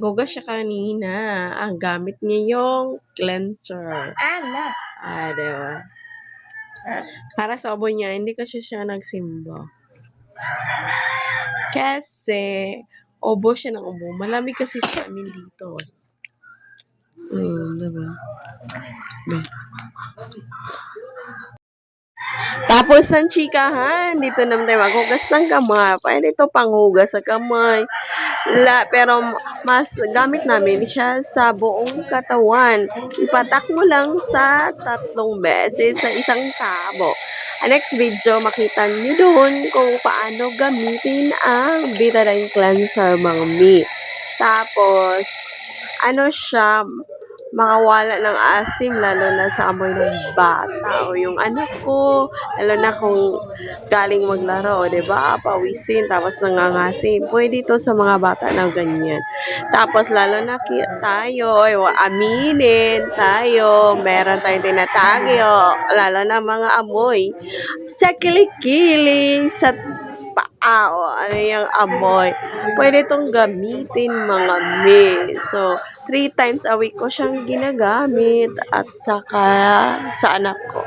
Gugas siya kanina. Ang gamit niya yung cleanser. Ano? Diba? Para sa ubo niya, hindi kasi siya nagsimba. Kasi, ubo siya ng ubo. Malamig kasi sa amin dito. Diba? Tapos ng chikahan, dito naman tayo maghugas ng kamay. Pwede ito panghugas sa kamay. Pero mas gamit namin siya sa buong katawan. Ipatak mo lang sa 3 beses sa isang tabo. Next video, makita niyo doon kung paano gamitin ang Betadine Cleanser, mga mi. Tapos, ano siya, makawala ng asim, lalo na sa amoy ng bata o yung anak ko, lalo na kung galing maglaro, o diba, pawisin, tapos nangangasim. Pwede ito sa mga bata na ganyan. Tapos, lalo na tayo, aminin tayo, meron tayong tinatagyo, lalo na mga amoy, sa kilikili, sa paa, ano yung amoy. Pwede itong gamitin, mga mi. So, 3 times a week ko siyang ginagamit at saka sa anak ko.